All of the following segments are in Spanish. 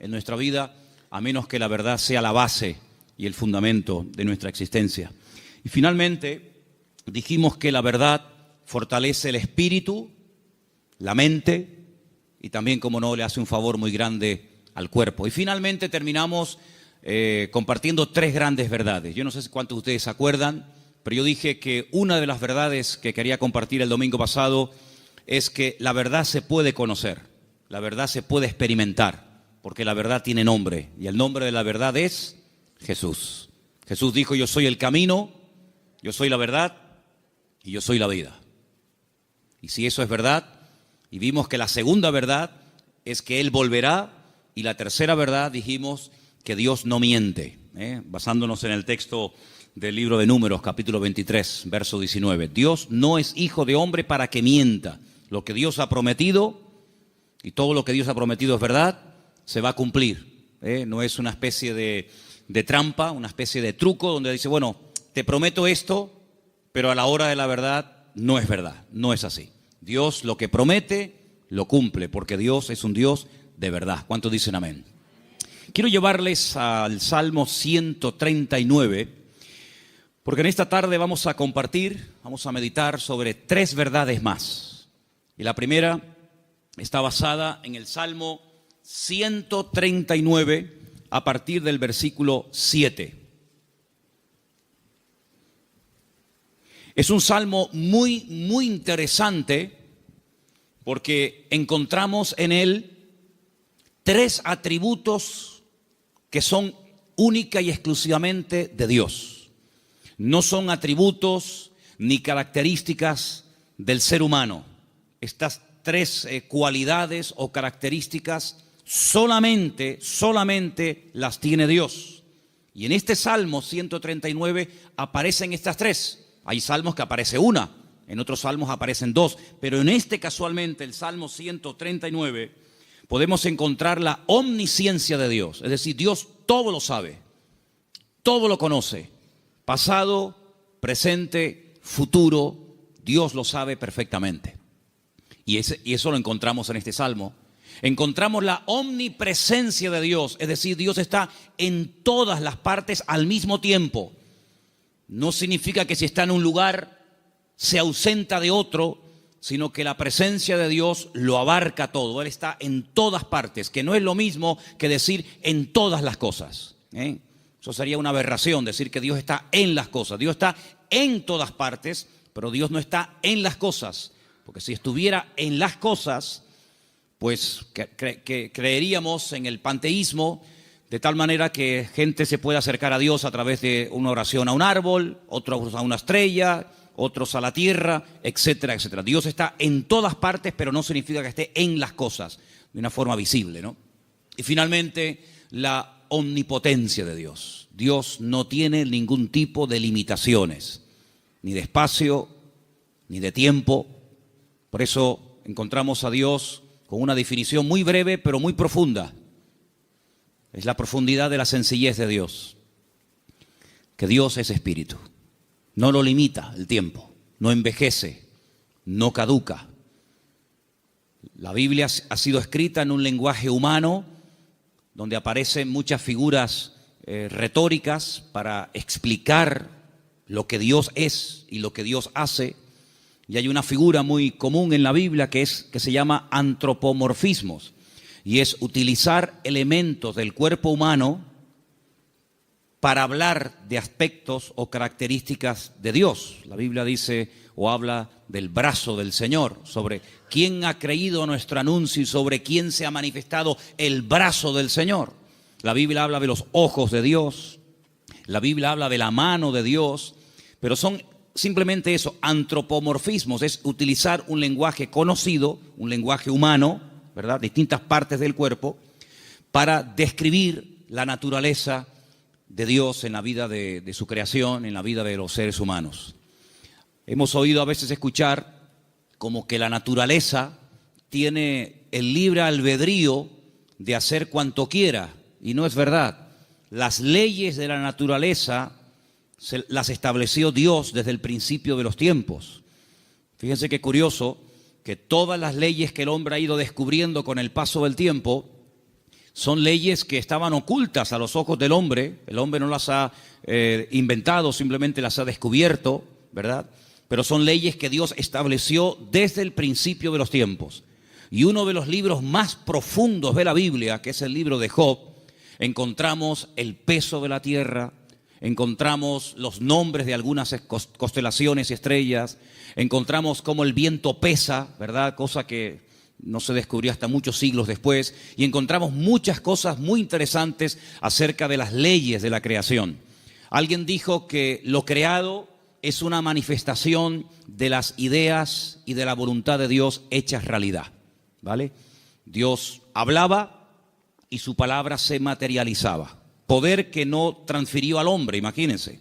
en nuestra vida a menos que la verdad sea la base y el fundamento de nuestra existencia. Y finalmente dijimos que la verdad fortalece el espíritu, la mente y también, como no, le hace un favor muy grande al cuerpo. Y finalmente terminamos compartiendo 3 grandes verdades. Yo no sé cuántos de ustedes se acuerdan, pero yo dije que una de las verdades que quería compartir el domingo pasado es que la verdad se puede conocer, la verdad se puede experimentar, porque la verdad tiene nombre, y el nombre de la verdad es Jesús. Jesús dijo: yo soy el camino, yo soy la verdad y yo soy la vida. Y si eso es verdad, y vimos que la segunda verdad es que Él volverá, y la tercera verdad dijimos que Dios no miente, basándonos en el texto del libro de Números, capítulo 23, verso 19. Dios no es hijo de hombre para que mienta. Lo que Dios ha prometido, y todo lo que Dios ha prometido es verdad, se va a cumplir. No es una especie de trampa, una especie de truco donde dice: bueno, te prometo esto, pero a la hora de la verdad no es verdad. No es así. Dios lo que promete, lo cumple, porque Dios es un Dios de verdad. ¿Cuántos dicen amén? Quiero llevarles al Salmo 139, porque en esta tarde vamos a compartir, vamos a meditar sobre 3 verdades más. Y la primera está basada en el Salmo 139, a partir del versículo 7. Es un salmo muy interesante, porque encontramos en él 3 atributos que son única y exclusivamente de Dios. No son atributos ni características del ser humano. Estas 3 cualidades o características solamente las tiene Dios. Y en este Salmo 139 aparecen estas 3. Hay salmos que aparece una, en otros salmos aparecen 2, pero en este casualmente, el Salmo 139, podemos encontrar la omnisciencia de Dios. Es decir, Dios todo lo sabe, todo lo conoce, pasado, presente, futuro, Dios lo sabe perfectamente. Y eso lo encontramos en este salmo. Encontramos la omnipresencia de Dios, es decir, Dios está en todas las partes al mismo tiempo. No significa que si está en un lugar se ausenta de otro, sino que la presencia de Dios lo abarca todo. Él está en todas partes, que no es lo mismo que decir en todas las cosas. Eso sería una aberración, decir que Dios está en las cosas. Dios está en todas partes, pero Dios no está en las cosas. Porque si estuviera en las cosas, pues creeríamos en el panteísmo, de tal manera que gente se puede acercar a Dios a través de una oración a un árbol, otros a una estrella, otros a la tierra, etcétera, etcétera. Dios está en todas partes, pero no significa que esté en las cosas de una forma visible, ¿no? Y finalmente, la omnipotencia de Dios. Dios no tiene ningún tipo de limitaciones, ni de espacio, ni de tiempo. Por eso encontramos a Dios con una definición muy breve, pero muy profunda. Es la profundidad de la sencillez de Dios. Que Dios es espíritu. No lo limita el tiempo, no envejece, no caduca. La Biblia ha sido escrita en un lenguaje humano, donde aparecen muchas figuras retóricas para explicar lo que Dios es y lo que Dios hace. Y hay una figura muy común en la Biblia que se llama antropomorfismos, y es utilizar elementos del cuerpo humano para hablar de aspectos o características de Dios. La Biblia dice o habla del brazo del Señor, sobre quién ha creído nuestro anuncio y sobre quién se ha manifestado el brazo del Señor. La Biblia habla de los ojos de Dios, la Biblia habla de la mano de Dios, pero son simplemente eso, antropomorfismos, es utilizar un lenguaje conocido, un lenguaje humano, ¿verdad?, distintas partes del cuerpo, para describir la naturaleza de Dios en la vida de su creación, en la vida de los seres humanos. Hemos oído a veces escuchar como que la naturaleza tiene el libre albedrío de hacer cuanto quiera, y no es verdad. Las leyes de la naturaleza las estableció Dios desde el principio de los tiempos. Fíjense qué curioso que todas las leyes que el hombre ha ido descubriendo con el paso del tiempo Son leyes que estaban ocultas a los ojos del hombre. El hombre no las ha inventado, simplemente las ha descubierto, ¿verdad? Pero son leyes que Dios estableció desde el principio de los tiempos. Y uno de los libros más profundos de la Biblia, que es el libro de Job, encontramos el peso de la tierra, encontramos los nombres de algunas constelaciones y estrellas, encontramos cómo el viento pesa, ¿verdad? Cosa que no se descubrió hasta muchos siglos después, y encontramos muchas cosas muy interesantes acerca de las leyes de la creación. Alguien dijo que lo creado es una manifestación de las ideas y de la voluntad de Dios hechas realidad, ¿vale? Dios hablaba y su palabra se materializaba. Poder que no transfirió al hombre, imagínense.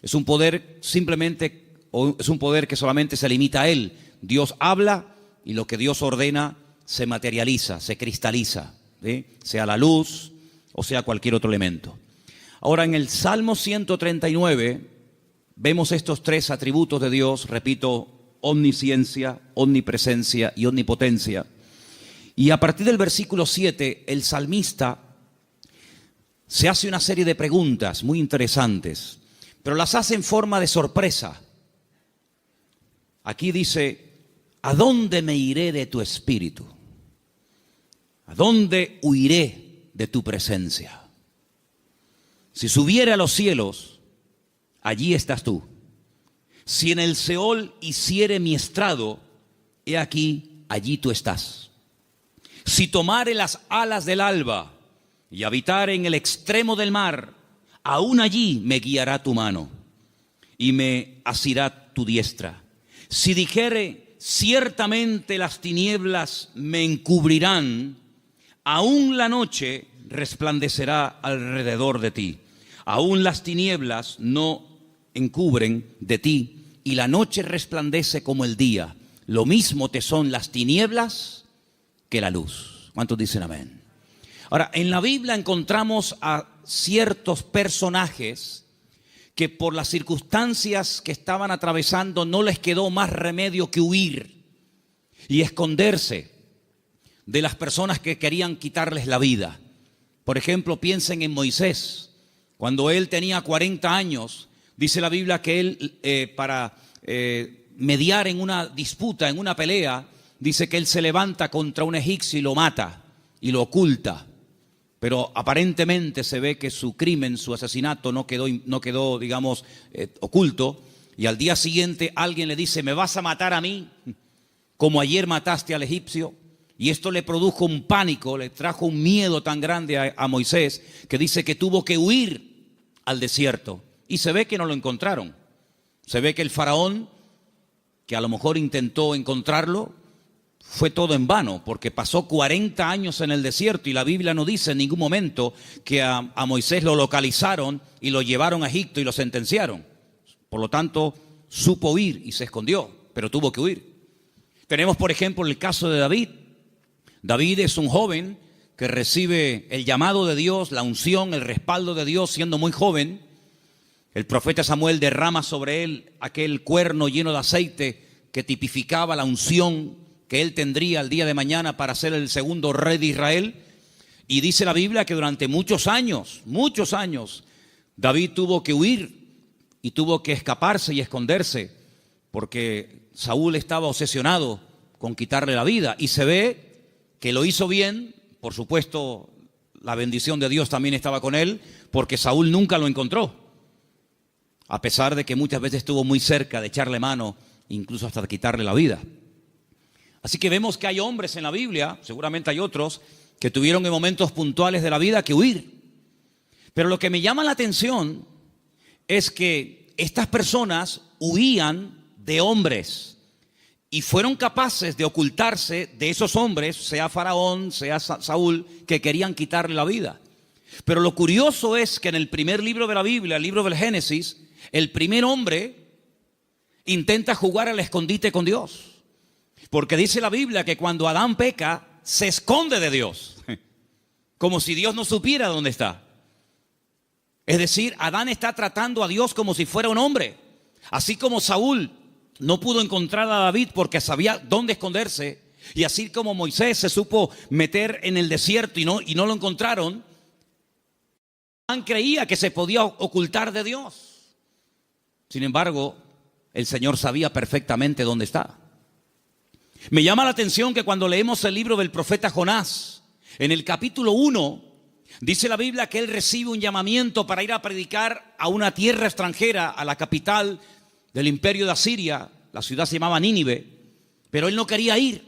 Es un poder simplemente, o es un poder que solamente se limita a él. Dios habla y lo que Dios ordena se materializa, se cristaliza, ¿sí? Sea la luz o sea cualquier otro elemento. Ahora, en el Salmo 139 vemos estos tres atributos de Dios, repito, omnisciencia, omnipresencia y omnipotencia. Y a partir del versículo 7, el salmista se hace una serie de preguntas muy interesantes, pero las hace en forma de sorpresa. Aquí dice: ¿a dónde me iré de tu espíritu? ¿A dónde huiré de tu presencia? Si subiere a los cielos, allí estás tú. Si en el Seol hiciere mi estrado, he aquí, allí tú estás. Si tomare las alas del alba y habitare en el extremo del mar, aún allí me guiará tu mano y me asirá tu diestra. Si dijere: ciertamente las tinieblas me encubrirán, aún la noche resplandecerá alrededor de ti. Aún las tinieblas no encubren de ti, y la noche resplandece como el día. Lo mismo te son las tinieblas que la luz. ¿Cuántos dicen amén? Ahora, en la Biblia encontramos a ciertos personajes que por las circunstancias que estaban atravesando no les quedó más remedio que huir y esconderse de las personas que querían quitarles la vida. Por ejemplo, piensen en Moisés. Cuando él tenía 40 años, dice la Biblia que él, para mediar en una disputa, en una pelea, dice que él se levanta contra un egipcio y lo mata y lo oculta. Pero aparentemente se ve que su crimen, su asesinato no quedó, digamos, oculto. Y al día siguiente alguien le dice: ¿me vas a matar a mí como ayer mataste al egipcio? Y esto le produjo un pánico, le trajo un miedo tan grande a Moisés, que dice que tuvo que huir al desierto. Y se ve que no lo encontraron. Se ve que el faraón, que a lo mejor intentó encontrarlo, fue todo en vano, porque pasó 40 años en el desierto y la Biblia no dice en ningún momento que a Moisés lo localizaron y lo llevaron a Egipto y lo sentenciaron. Por lo tanto, supo huir y se escondió, pero tuvo que huir. Tenemos, por ejemplo, el caso de David. David es un joven que recibe el llamado de Dios, la unción, el respaldo de Dios siendo muy joven. El profeta Samuel derrama sobre él aquel cuerno lleno de aceite que tipificaba la unción que él tendría el día de mañana para ser el segundo rey de Israel. Y dice la Biblia que durante muchos años, David tuvo que huir y tuvo que escaparse y esconderse porque Saúl estaba obsesionado con quitarle la vida. Y se ve que lo hizo bien, por supuesto, la bendición de Dios también estaba con él, porque Saúl nunca lo encontró, a pesar de que muchas veces estuvo muy cerca de echarle mano, incluso hasta de quitarle la vida. Así que vemos que hay hombres en la Biblia, seguramente hay otros, que tuvieron en momentos puntuales de la vida que huir. Pero lo que me llama la atención es que estas personas huían de hombres y fueron capaces de ocultarse de esos hombres, sea Faraón, sea Saúl, que querían quitarle la vida. Pero lo curioso es que en el primer libro de la Biblia, el libro del Génesis, el primer hombre intenta jugar al escondite con Dios. Porque dice la Biblia que cuando Adán peca, se esconde de Dios, como si Dios no supiera dónde está. Es decir, Adán está tratando a Dios como si fuera un hombre. Así como Saúl no pudo encontrar a David porque sabía dónde esconderse, Y así como Moisés se supo meter en el desierto y no lo encontraron, Abraham creía que se podía ocultar de Dios. Sin embargo, el Señor sabía perfectamente dónde está. Me llama la atención que cuando leemos el libro del profeta Jonás, en el capítulo 1, dice la Biblia que él recibe un llamamiento para ir a predicar a una tierra extranjera, a la capital del imperio de Asiria. La ciudad se llamaba Nínive, pero él no quería ir,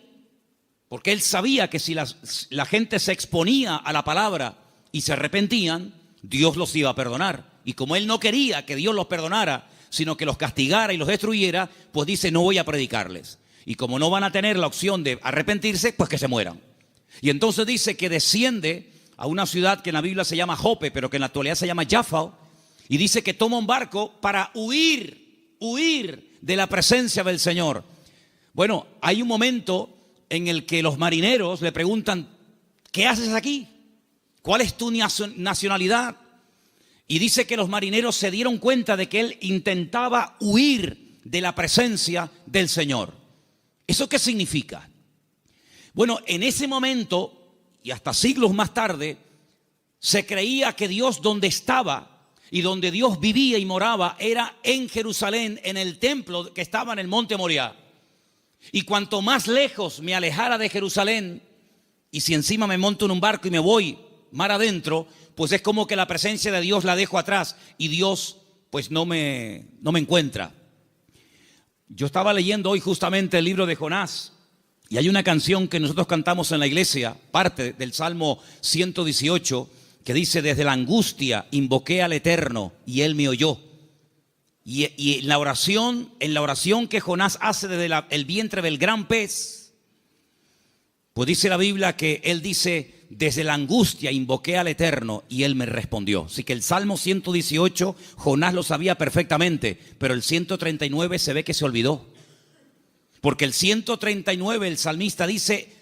porque él sabía que si la gente se exponía a la palabra y se arrepentían, Dios los iba a perdonar. Y como él no quería que Dios los perdonara, sino que los castigara y los destruyera, pues dice, no voy a predicarles. Y como no van a tener la opción de arrepentirse, pues que se mueran. Y entonces dice que desciende a una ciudad que en la Biblia se llama Jope, pero que en la actualidad se llama Jaffa, y dice que toma un barco para huir de la presencia del Señor. Bueno, hay un momento en el que los marineros le preguntan, ¿qué haces aquí? ¿Cuál es tu nacionalidad? Y dice que los marineros se dieron cuenta de que él intentaba huir de la presencia del Señor. ¿Eso qué significa? Bueno, en ese momento, y hasta siglos más tarde, se creía que Dios donde estaba y donde Dios vivía y moraba era en Jerusalén, en el templo que estaba en el monte Moriah. Y cuanto más lejos me alejara de Jerusalén, y si encima me monto en un barco y me voy mar adentro, pues es como que la presencia de Dios la dejo atrás y Dios pues no me encuentra. Yo estaba leyendo hoy justamente el libro de Jonás y hay una canción que nosotros cantamos en la iglesia, parte del Salmo 118, que dice: desde la angustia invoqué al Eterno y Él me oyó. Y en la oración que Jonás hace desde el vientre del gran pez, pues dice la Biblia que él dice: desde la angustia invoqué al Eterno y Él me respondió. Así que el Salmo 118, Jonás lo sabía perfectamente, pero el 139 se ve que se olvidó. Porque el 139, el salmista dice: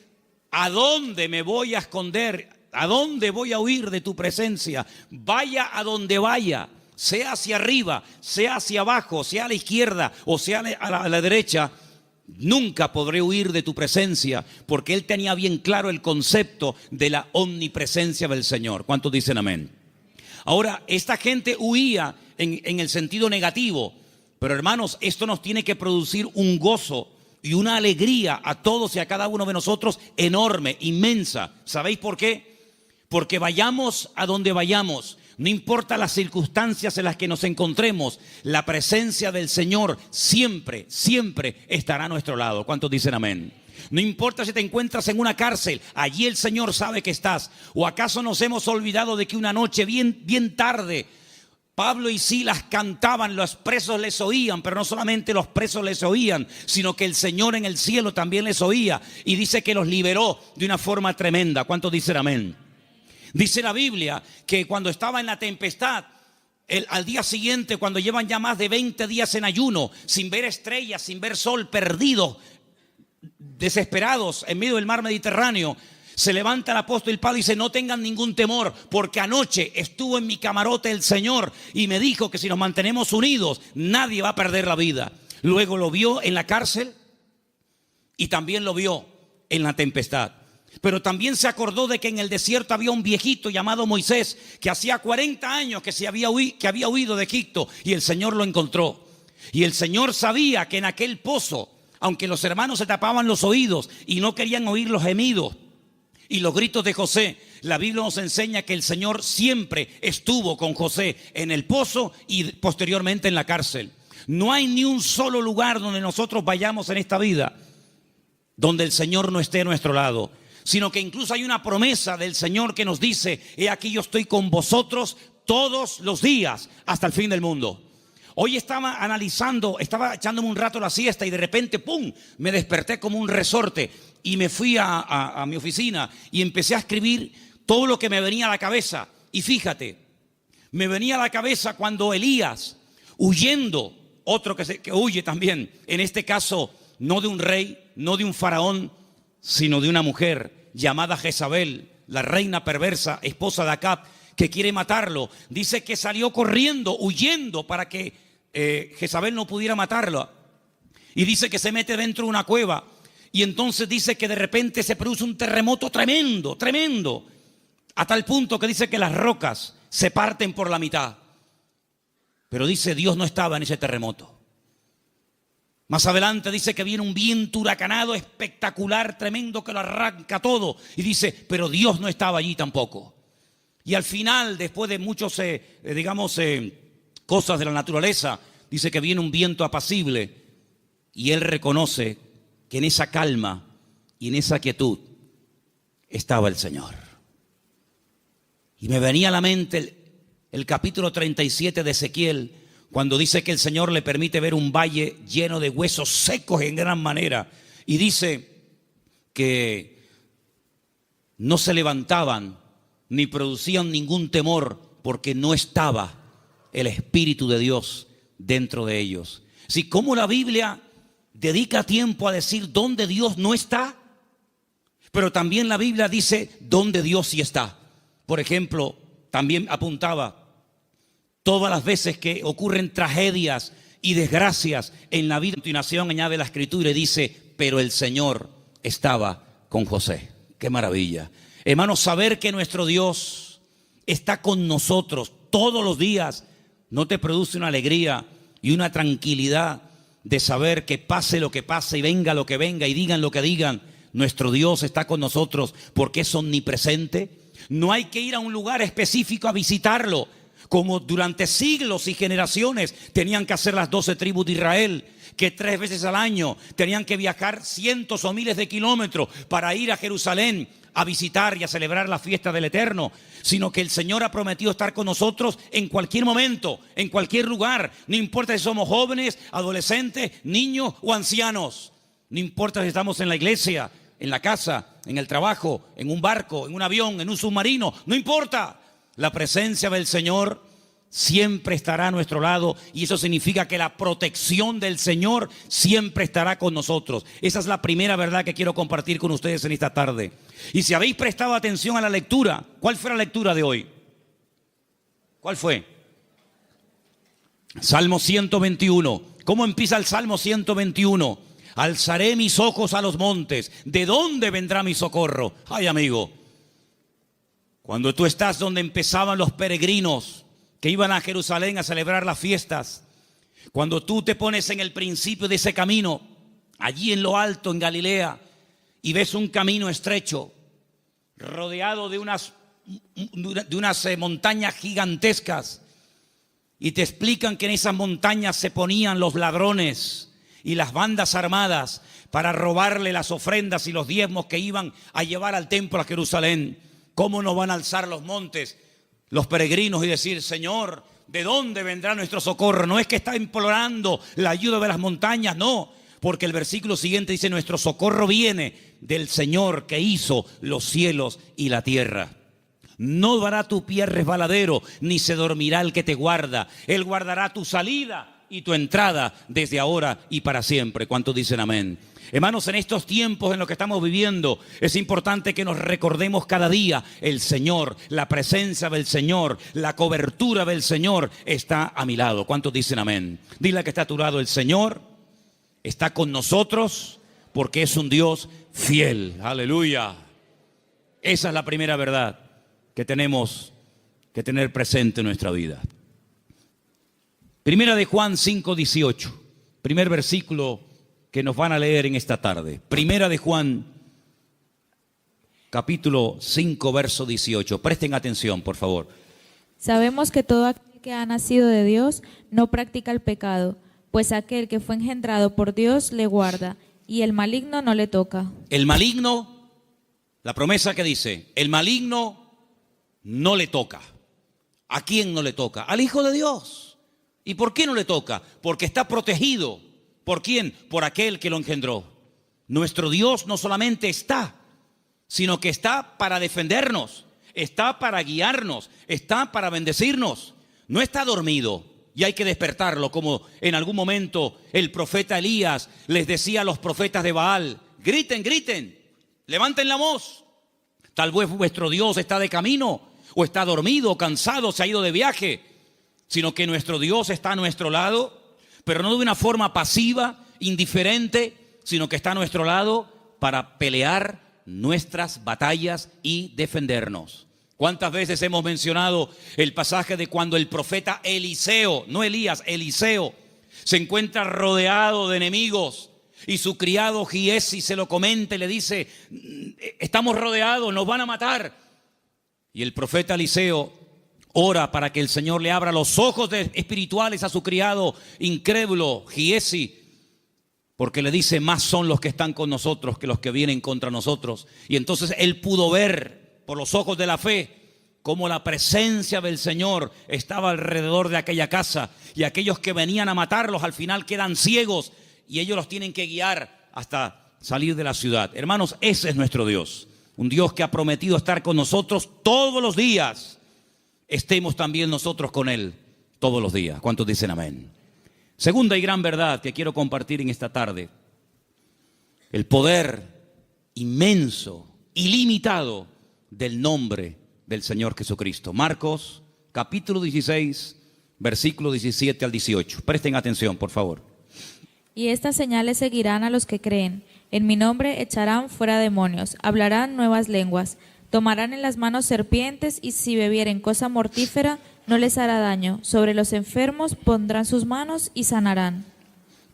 ¿a dónde me voy a esconder? ¿A dónde voy a huir de tu presencia? Vaya a donde vaya, sea hacia arriba, sea hacia abajo, sea a la izquierda o sea a la derecha, nunca podré huir de tu presencia, porque él tenía bien claro el concepto de la omnipresencia del Señor. ¿Cuántos dicen amén? Ahora, esta gente huía en el sentido negativo, pero hermanos, esto nos tiene que producir un gozo y una alegría a todos y a cada uno de nosotros enorme, inmensa. ¿Sabéis por qué? Porque vayamos a donde vayamos, no importa las circunstancias en las que nos encontremos, la presencia del Señor siempre, siempre estará a nuestro lado. ¿Cuántos dicen amén? No importa si te encuentras en una cárcel, allí el Señor sabe que estás. ¿O acaso nos hemos olvidado de que una noche bien tarde Pablo y Silas cantaban, los presos les oían, pero no solamente los presos les oían, sino que el Señor en el cielo también les oía, y dice que los liberó de una forma tremenda? ¿Cuántos dicen amén? Dice la Biblia que cuando estaba en la tempestad, al día siguiente, cuando llevan ya más de 20 días en ayuno, sin ver estrellas, sin ver sol, perdidos, desesperados en medio del mar Mediterráneo, se levanta el apóstol Pablo y dice: no tengan ningún temor, porque anoche estuvo en mi camarote el Señor y me dijo que si nos mantenemos unidos, nadie va a perder la vida. Luego lo vio en la cárcel y también lo vio en la tempestad. Pero también se acordó de que en el desierto había un viejito llamado Moisés, que hacía 40 años que había huido de Egipto, y el Señor lo encontró. Y el Señor sabía que en aquel pozo, aunque los hermanos se tapaban los oídos y no querían oír los gemidos y los gritos de José, la Biblia nos enseña que el Señor siempre estuvo con José en el pozo y posteriormente en la cárcel. No hay ni un solo lugar donde nosotros vayamos en esta vida donde el Señor no esté a nuestro lado, sino que incluso hay una promesa del Señor que nos dice: he aquí yo estoy con vosotros todos los días hasta el fin del mundo. Hoy estaba analizando, estaba echándome un rato la siesta y de repente, ¡pum!, me desperté como un resorte y me fui a mi oficina y empecé a escribir todo lo que me venía a la cabeza. Y fíjate, me venía a la cabeza cuando Elías, huyendo, otro que huye también, en este caso no de un rey, no de un faraón, sino de una mujer llamada Jezabel, la reina perversa, esposa de Acab, que quiere matarlo. Dice que salió corriendo, huyendo para que Jezabel no pudiera matarlo. Y dice que se mete dentro de una cueva Y entonces dice que de repente se produce un terremoto tremendo, tremendo, a tal punto que dice que las rocas se parten por la mitad. Pero dice, Dios no estaba en ese terremoto. Más adelante dice que viene un viento huracanado espectacular, tremendo, que lo arranca todo. Y dice, pero Dios no estaba allí tampoco. Y al final, después de muchos, cosas de la naturaleza, dice que viene un viento apacible. Y él reconoce que en esa calma y en esa quietud estaba el Señor. Y me venía a la mente el capítulo 37 de Ezequiel, cuando dice que el Señor le permite ver un valle lleno de huesos secos en gran manera. Y dice que no se levantaban ni producían ningún temor porque no estaba el Espíritu de Dios dentro de ellos. Si como la Biblia dedica tiempo a decir dónde Dios no está, pero también la Biblia dice dónde Dios sí está. Por ejemplo, también apuntaba todas las veces que ocurren tragedias y desgracias en la vida. A continuación añade la Escritura y dice, pero el Señor estaba con José. ¡Qué maravilla! Hermanos, saber que nuestro Dios está con nosotros todos los días, ¿no te produce una alegría y una tranquilidad de saber que pase lo que pase y venga lo que venga y digan lo que digan, nuestro Dios está con nosotros porque es omnipresente? No hay que ir a un lugar específico a visitarlo, como durante siglos y generaciones tenían que hacer las 12 tribus de Israel, que 3 veces al año tenían que viajar cientos o miles de kilómetros para ir a Jerusalén a visitar y a celebrar la fiesta del Eterno, sino que el Señor ha prometido estar con nosotros en cualquier momento, en cualquier lugar, no importa si somos jóvenes, adolescentes, niños o ancianos, no importa si estamos en la iglesia, en la casa, en el trabajo, en un barco, en un avión, en un submarino, no importa. La presencia del Señor siempre estará a nuestro lado y eso significa que la protección del Señor siempre estará con nosotros. Esa es la primera verdad que quiero compartir con ustedes en esta tarde. Y si habéis prestado atención a la lectura, ¿cuál fue la lectura de hoy? ¿Cuál fue? Salmo 121. ¿Cómo empieza el Salmo 121? Alzaré mis ojos a los montes. ¿De dónde vendrá mi socorro? Ay, amigo, cuando tú estás donde empezaban los peregrinos que iban a Jerusalén a celebrar las fiestas, cuando tú te pones en el principio de ese camino, allí en lo alto, en Galilea, y ves un camino estrecho, rodeado de unas montañas gigantescas, y te explican que en esas montañas se ponían los ladrones y las bandas armadas para robarle las ofrendas y los diezmos que iban a llevar al templo a Jerusalén. ¿Cómo nos van a alzar los montes los peregrinos y decir, Señor, ¿de dónde vendrá nuestro socorro? No es que está implorando la ayuda de las montañas, no, porque el versículo siguiente dice, nuestro socorro viene del Señor que hizo los cielos y la tierra. No dará tu pie resbaladero, ni se dormirá el que te guarda. Él guardará tu salida y tu entrada desde ahora y para siempre. ¿Cuántos dicen amén? Hermanos, en estos tiempos en los que estamos viviendo, es importante que nos recordemos cada día el Señor, la presencia del Señor, la cobertura del Señor está a mi lado. ¿Cuántos dicen amén? Dile que está a tu lado, el Señor está con nosotros porque es un Dios fiel. Aleluya. Esa es la primera verdad que tenemos que tener presente en nuestra vida. Primera de Juan 5:18, primer versículo que nos van a leer en esta tarde. Primera de Juan, capítulo 5, verso 18. Presten atención, por favor. Sabemos que todo aquel que ha nacido de Dios no practica el pecado, pues aquel que fue engendrado por Dios le guarda, y el maligno no le toca. El maligno, la promesa que dice, el maligno no le toca. ¿A quién no le toca? Al Hijo de Dios. ¿Y por qué no le toca? Porque está protegido. ¿Por quién? Por aquel que lo engendró. Nuestro Dios no solamente está, sino que está para defendernos, está para guiarnos, está para bendecirnos. No está dormido y hay que despertarlo, como en algún momento el profeta Elías les decía a los profetas de Baal, griten, griten, levanten la voz. Tal vez vuestro Dios está de camino, o está dormido, o cansado, se ha ido de viaje, sino que nuestro Dios está a nuestro lado, pero no de una forma pasiva, indiferente, sino que está a nuestro lado para pelear nuestras batallas y defendernos. ¿Cuántas veces hemos mencionado el pasaje de cuando el profeta Eliseo, no Elías, Eliseo, se encuentra rodeado de enemigos y su criado Giesi se lo comenta y le dice: estamos rodeados, nos van a matar? Y el profeta Eliseo ora para que el Señor le abra los ojos espirituales a su criado incrédulo Giesi, porque le dice: más son los que están con nosotros que los que vienen contra nosotros. Y entonces él pudo ver por los ojos de la fe cómo la presencia del Señor estaba alrededor de aquella casa, y aquellos que venían a matarlos al final quedan ciegos y ellos los tienen que guiar hasta salir de la ciudad. Hermanos, ese es nuestro Dios, un Dios que ha prometido estar con nosotros todos los días. Estemos también nosotros con Él todos los días. ¿Cuántos dicen amén? Segunda y gran verdad que quiero compartir en esta tarde: el poder inmenso, ilimitado del nombre del Señor Jesucristo. Marcos capítulo 16, versículo 17 al 18. Presten atención, por favor. Y estas señales seguirán a los que creen. En mi nombre echarán fuera demonios, hablarán nuevas lenguas, tomarán en las manos serpientes, y si bebieren cosa mortífera no les hará daño. Sobre los enfermos pondrán sus manos y sanarán.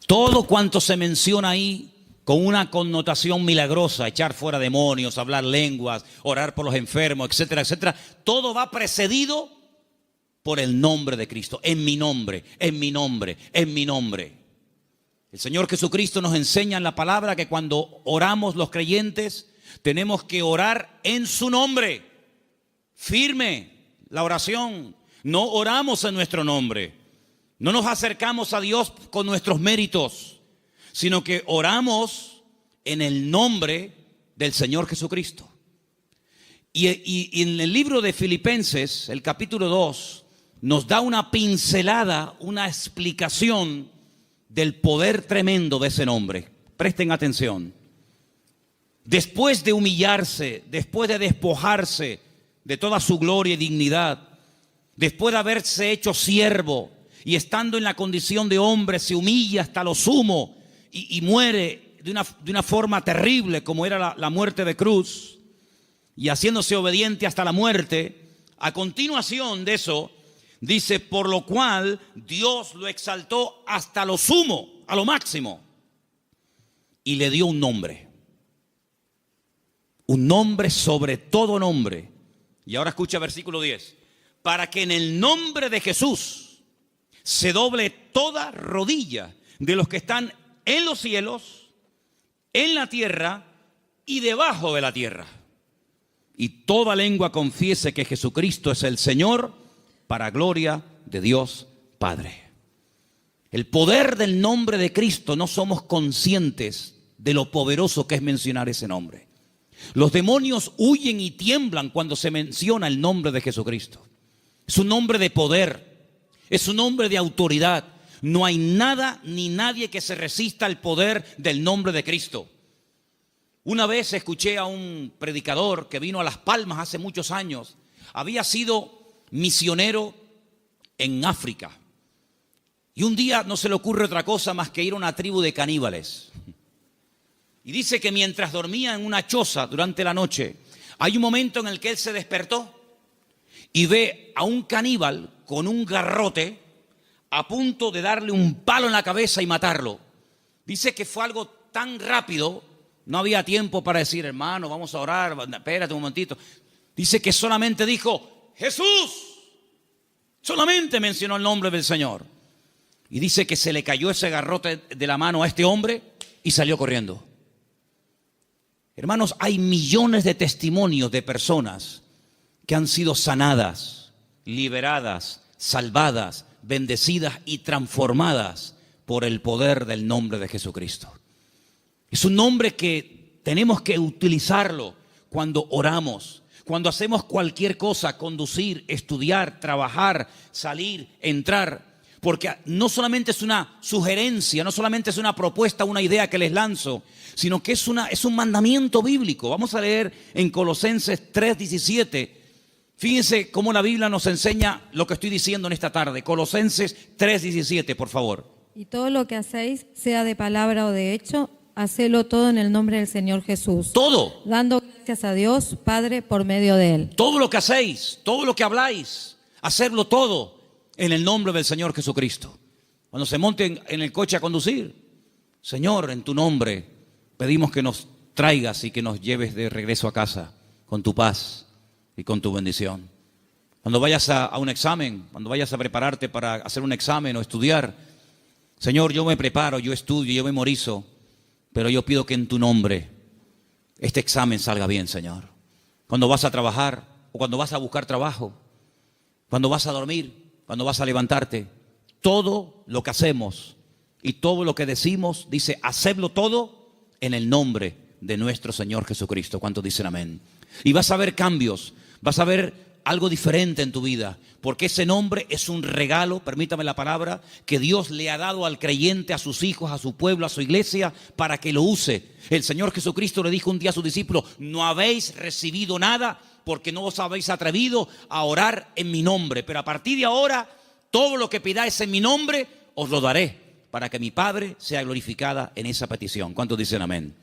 Todo cuanto se menciona ahí con una connotación milagrosa, echar fuera demonios, hablar lenguas, orar por los enfermos, etcétera, etcétera, todo va precedido por el nombre de Cristo. En mi nombre, en mi nombre, en mi nombre. El Señor Jesucristo nos enseña en la palabra que cuando oramos los creyentes tenemos que orar en su nombre. Firme la oración. No oramos en nuestro nombre. No nos acercamos a Dios con nuestros méritos, sino que oramos en el nombre del Señor Jesucristo. Y en el libro de Filipenses, el capítulo 2, nos da una pincelada, una explicación del poder tremendo de ese nombre. Presten atención. Después de humillarse, después de despojarse de toda su gloria y dignidad, después de haberse hecho siervo y estando en la condición de hombre, se humilla hasta lo sumo y muere de una forma terrible, como era la muerte de cruz, y haciéndose obediente hasta la muerte. A continuación de eso dice: por lo cual Dios lo exaltó hasta lo sumo, a lo máximo, y le dio un nombre sobre todo nombre. Y ahora escucha versículo 10: para que en el nombre de Jesús se doble toda rodilla de los que están en los cielos, en la tierra y debajo de la tierra, y toda lengua confiese que Jesucristo es el Señor, para gloria de Dios Padre. El poder del nombre de Cristo, no somos conscientes de lo poderoso que es mencionar ese nombre. Los demonios huyen y tiemblan cuando se menciona el nombre de Jesucristo. Es un nombre de poder, es un nombre de autoridad. No hay nada ni nadie que se resista al poder del nombre de Cristo. Una vez escuché a un predicador que vino a Las Palmas hace muchos años. Había sido misionero en África. Y un día no se le ocurre otra cosa más que ir a una tribu de caníbales. Y dice que mientras dormía en una choza durante la noche, hay un momento en el que él se despertó y ve a un caníbal con un garrote a punto de darle un palo en la cabeza y matarlo. Dice que fue algo tan rápido, no había tiempo para decir: hermano, vamos a orar, espérate un momentito. Dice que solamente dijo: Jesús. Solamente mencionó el nombre del Señor. Y dice que se le cayó ese garrote de la mano a este hombre y salió corriendo. Hermanos, hay millones de testimonios de personas que han sido sanadas, liberadas, salvadas, bendecidas y transformadas por el poder del nombre de Jesucristo. Es un nombre que tenemos que utilizarlo cuando oramos, cuando hacemos cualquier cosa: conducir, estudiar, trabajar, salir, entrar. Porque no solamente es una sugerencia, no solamente es una propuesta, una idea que les lanzo, sino que es un mandamiento bíblico. Vamos a leer en Colosenses 3:17. Fíjense cómo la Biblia nos enseña lo que estoy diciendo en esta tarde. Colosenses 3:17, por favor. Y todo lo que hacéis, sea de palabra o de hecho, hacelo todo en el nombre del Señor Jesús. Todo. Dando gracias a Dios, Padre, por medio de Él. Todo lo que hacéis, todo lo que habláis, hacerlo todo en el nombre del Señor Jesucristo. Cuando se monten en el coche a conducir, Señor, en tu nombre pedimos que nos traigas y que nos lleves de regreso a casa con tu paz y con tu bendición. Cuando vayas a un examen, cuando vayas a prepararte para hacer un examen o estudiar, Señor, yo me preparo, yo estudio, yo memorizo, pero yo pido que en tu nombre este examen salga bien, Señor. Cuando vas a trabajar o cuando vas a buscar trabajo, cuando vas a dormir, cuando vas a levantarte, todo lo que hacemos y todo lo que decimos, dice, hacedlo todo en el nombre de nuestro Señor Jesucristo. ¿Cuántos dicen amén? Y vas a ver cambios, vas a ver algo diferente en tu vida, porque ese nombre es un regalo, permítame la palabra, que Dios le ha dado al creyente, a sus hijos, a su pueblo, a su iglesia, para que lo use. El Señor Jesucristo le dijo un día a sus discípulos, no habéis recibido nada porque no os habéis atrevido a orar en mi nombre, pero a partir de ahora, todo lo que pidáis en mi nombre, os lo daré, para que mi Padre sea glorificada en esa petición. ¿Cuántos dicen amén?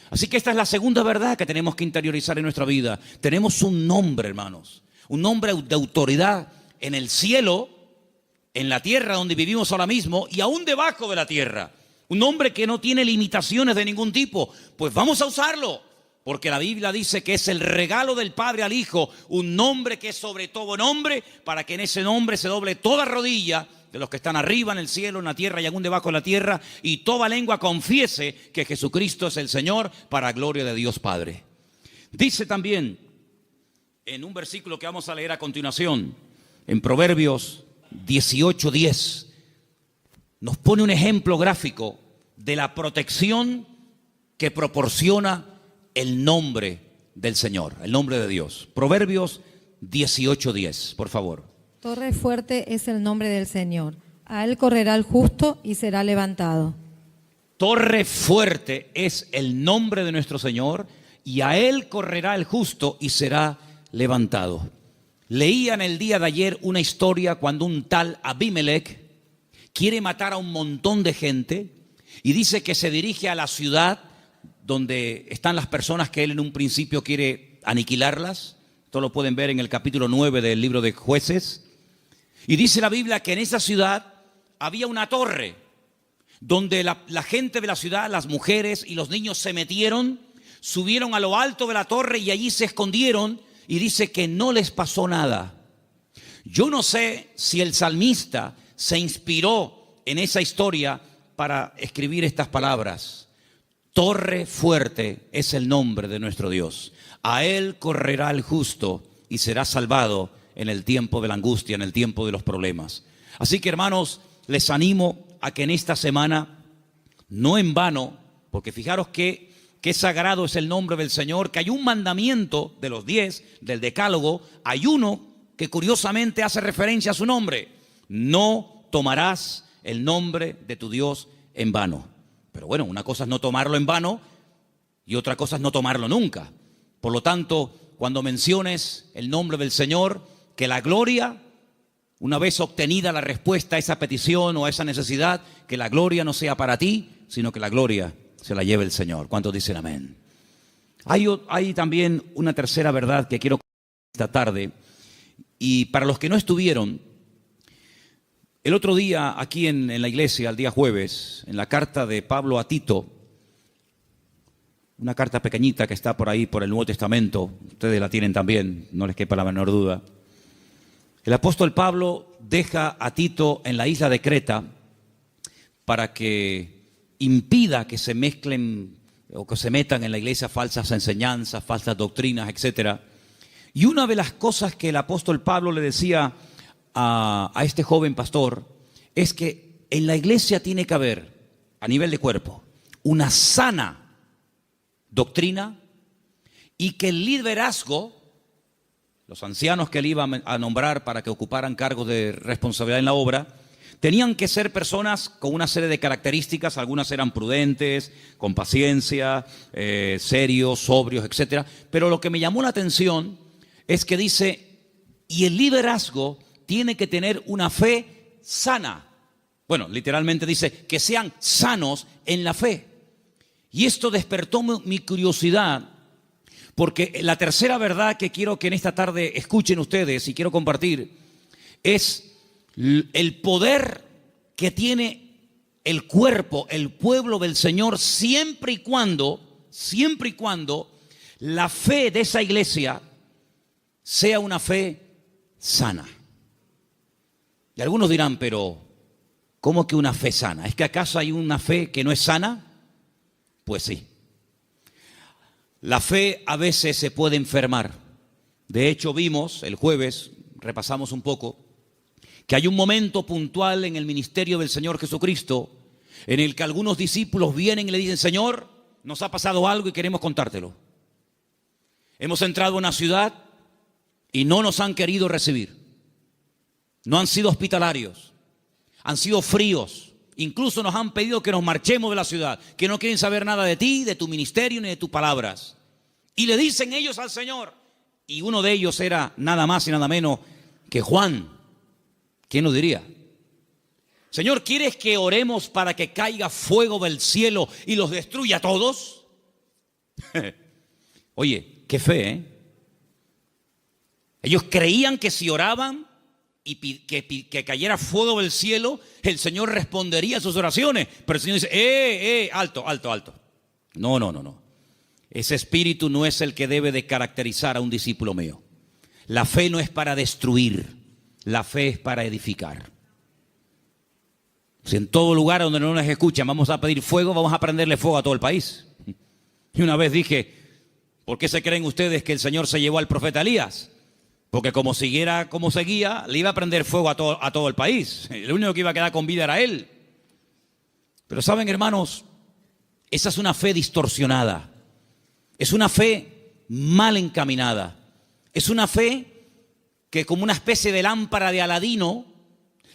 Así que esta es la segunda verdad que tenemos que interiorizar en nuestra vida. Tenemos un nombre, hermanos, un nombre de autoridad en el cielo, en la tierra donde vivimos ahora mismo y aún debajo de la tierra. Un nombre que no tiene limitaciones de ningún tipo. Pues vamos a usarlo, porque la Biblia dice que es el regalo del Padre al Hijo, un nombre que es sobre todo nombre, para que en ese nombre se doble toda rodilla de los que están arriba en el cielo, en la tierra y aún debajo de la tierra, y toda lengua confiese que Jesucristo es el Señor, para gloria de Dios Padre. Dice también en un versículo que vamos a leer a continuación, en Proverbios 18:10, nos pone un ejemplo gráfico de la protección que proporciona el nombre del Señor, el nombre de Dios. Proverbios 18:10, por favor. Torre fuerte es el nombre del Señor. A Él correrá el justo y será levantado. Torre fuerte es el nombre de nuestro Señor, y a Él correrá el justo y será levantado. Leía en el día de ayer una historia cuando un tal Abimelech quiere matar a un montón de gente y dice que se dirige a la ciudad donde están las personas que él en un principio quiere aniquilarlas. Esto lo pueden ver en el capítulo 9 del libro de Jueces. Y dice la Biblia que en esa ciudad había una torre donde la gente de la ciudad, las mujeres y los niños se metieron, subieron a lo alto de la torre y allí se escondieron, y dice que no les pasó nada. Yo no sé si el salmista se inspiró en esa historia para escribir estas palabras. Torre fuerte es el nombre de nuestro Dios. A Él correrá el justo y será salvado en el tiempo de la angustia, en el tiempo de los problemas. Así que, hermanos, les animo a que en esta semana, no en vano, porque fijaros que sagrado es el nombre del Señor, que hay un mandamiento de los 10, del decálogo, hay uno que curiosamente hace referencia a su nombre: no tomarás el nombre de tu Dios en vano. Pero bueno, una cosa es no tomarlo en vano y otra cosa es no tomarlo nunca. Por lo tanto, cuando menciones el nombre del Señor, que la gloria, una vez obtenida la respuesta a esa petición o a esa necesidad, que la gloria no sea para ti, sino que la gloria se la lleve el Señor. ¿Cuántos dicen amén? Hay también una tercera verdad que quiero compartir esta tarde. Y para los que no estuvieron, el otro día aquí en la iglesia, el día jueves, en la carta de Pablo a Tito, una carta pequeñita que está por ahí por el Nuevo Testamento, ustedes la tienen también, no les quepa la menor duda. El apóstol Pablo deja a Tito en la isla de Creta para que impida que se mezclen o que se metan en la iglesia falsas enseñanzas, falsas doctrinas, etc. Y una de las cosas que el apóstol Pablo le decía a este joven pastor es que en la iglesia tiene que haber, a nivel de cuerpo, una sana doctrina, y que el liderazgo, los ancianos que él iba a nombrar para que ocuparan cargos de responsabilidad en la obra, tenían que ser personas con una serie de características. Algunas eran prudentes, con paciencia, serios, sobrios, etc. Pero lo que me llamó la atención es que dice, y el liderazgo tiene que tener una fe sana. Bueno, literalmente dice que sean sanos en la fe. Y esto despertó mi curiosidad, porque la tercera verdad que quiero que en esta tarde escuchen ustedes y quiero compartir es el poder que tiene el cuerpo, el pueblo del Señor, siempre y cuando la fe de esa iglesia sea una fe sana. Y algunos dirán, pero ¿cómo que una fe sana? ¿Es que acaso hay una fe que no es sana? Pues sí. La fe a veces se puede enfermar. De hecho, vimos el jueves, repasamos un poco, que hay un momento puntual en el ministerio del Señor Jesucristo en el que algunos discípulos vienen y le dicen, Señor, nos ha pasado algo y queremos contártelo. Hemos entrado a una ciudad y no nos han querido recibir. No han sido hospitalarios, han sido fríos. Incluso nos han pedido que nos marchemos de la ciudad, que no quieren saber nada de ti, de tu ministerio ni de tus palabras. Y le dicen ellos al Señor, y uno de ellos era nada más y nada menos que Juan. ¿Quién lo diría? Señor, ¿quieres que oremos para que caiga fuego del cielo y los destruya a todos? Oye, qué fe, ¿eh? Ellos creían que si oraban y que cayera fuego del cielo, el Señor respondería a sus oraciones. Pero el Señor dice, alto, alto, alto. No. Ese espíritu no es el que debe de caracterizar a un discípulo mío. La fe no es para destruir, la fe es para edificar. Si en todo lugar donde no nos escuchan vamos a pedir fuego, vamos a prenderle fuego a todo el país. Y una vez dije, ¿por qué se creen ustedes que el Señor se llevó al profeta Elías? Porque como siguiera como seguía, le iba a prender fuego a todo el país. El único que iba a quedar con vida era él. Pero saben, hermanos, esa es una fe distorsionada. Es una fe mal encaminada. Es una fe que, como una especie de lámpara de Aladino,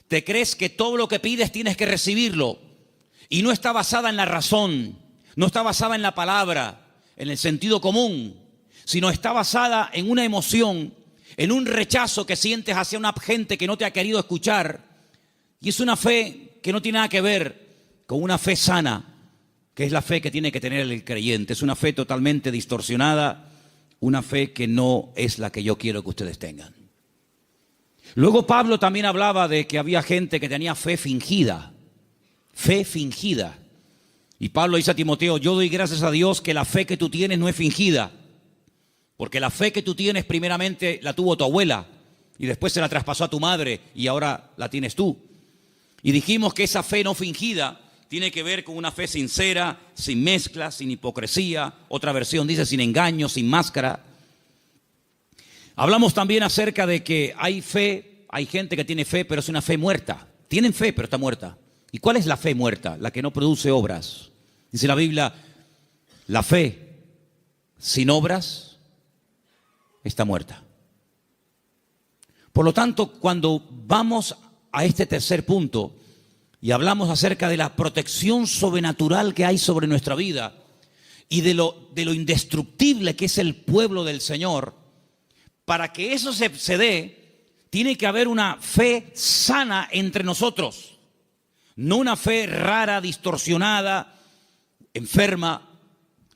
te crees que todo lo que pides tienes que recibirlo. Y no está basada en la razón, no está basada en la palabra, en el sentido común, sino está basada en una emoción, en un rechazo que sientes hacia una gente que no te ha querido escuchar. Y es una fe que no tiene nada que ver con una fe sana, que es la fe que tiene que tener el creyente. Es una fe totalmente distorsionada, una fe que no es la que yo quiero que ustedes tengan. Luego Pablo también hablaba de que había gente que tenía fe fingida. Fe fingida. Y Pablo dice a Timoteo, yo doy gracias a Dios que la fe que tú tienes no es fingida. Porque la fe que tú tienes primeramente la tuvo tu abuela y después se la traspasó a tu madre y ahora la tienes tú. Y dijimos que esa fe no fingida tiene que ver con una fe sincera, sin mezcla, sin hipocresía. Otra versión dice sin engaño, sin máscara. Hablamos también acerca de que hay fe, hay gente que tiene fe, pero es una fe muerta. Tienen fe, pero está muerta. ¿Y cuál es la fe muerta? La que no produce obras. Dice la Biblia, la fe sin obras está muerta. Por lo tanto, cuando vamos a este tercer punto y hablamos acerca de la protección sobrenatural que hay sobre nuestra vida y de lo indestructible que es el pueblo del Señor, para que eso se dé, tiene que haber una fe sana entre nosotros. No una fe rara, distorsionada, enferma,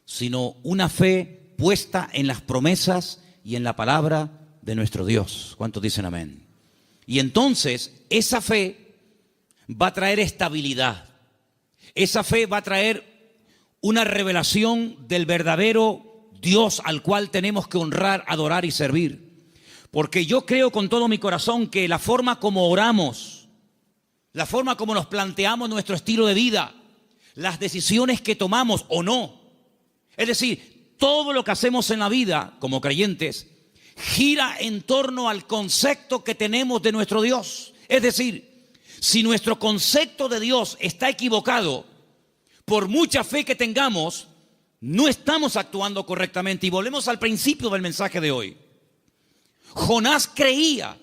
sino una fe puesta en las promesas y en la palabra de nuestro Dios. ¿Cuántos dicen amén? Y entonces esa fe va a traer estabilidad. Esa fe va a traer una revelación del verdadero Dios al cual tenemos que honrar, adorar y servir. Porque yo creo con todo mi corazón que la forma como oramos, la forma como nos planteamos nuestro estilo de vida, las decisiones que tomamos o no, es decir, todo lo que hacemos en la vida como creyentes gira en torno al concepto que tenemos de nuestro Dios. Es decir, si nuestro concepto de Dios está equivocado, por mucha fe que tengamos, no estamos actuando correctamente. Y volvemos al principio del mensaje de hoy. Jonás creía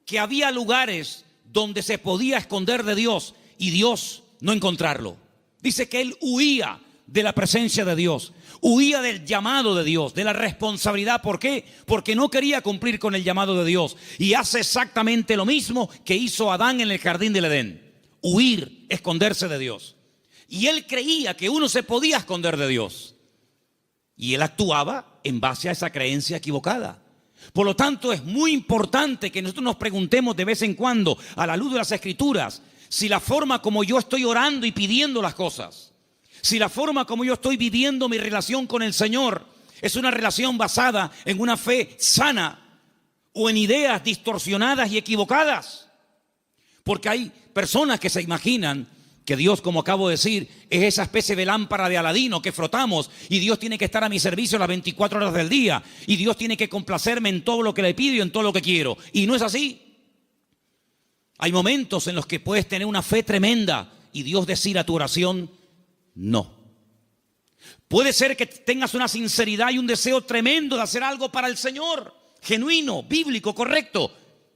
que había lugares donde se podía esconder de Dios y Dios no encontrarlo. Dice que él huía de la presencia de Dios, huía del llamado de Dios, de la responsabilidad. ¿Por qué? Porque no quería cumplir con el llamado de Dios. Y hace exactamente lo mismo que hizo Adán en el jardín del Edén: huir, esconderse de Dios. Y él creía que uno se podía esconder de Dios. Y él actuaba en base a esa creencia equivocada. Por lo tanto, es muy importante que nosotros nos preguntemos de vez en cuando, a la luz de las Escrituras, si la forma como yo estoy orando y pidiendo las cosas, si la forma como yo estoy viviendo mi relación con el Señor es una relación basada en una fe sana o en ideas distorsionadas y equivocadas. Porque hay personas que se imaginan que Dios, como acabo de decir, es esa especie de lámpara de Aladino que frotamos y Dios tiene que estar a mi servicio las 24 horas del día y Dios tiene que complacerme en todo lo que le pido y en todo lo que quiero. Y no es así. Hay momentos en los que puedes tener una fe tremenda y Dios decir a tu oración, no. Puede ser que tengas una sinceridad y un deseo tremendo de hacer algo para el Señor, genuino, bíblico, correcto,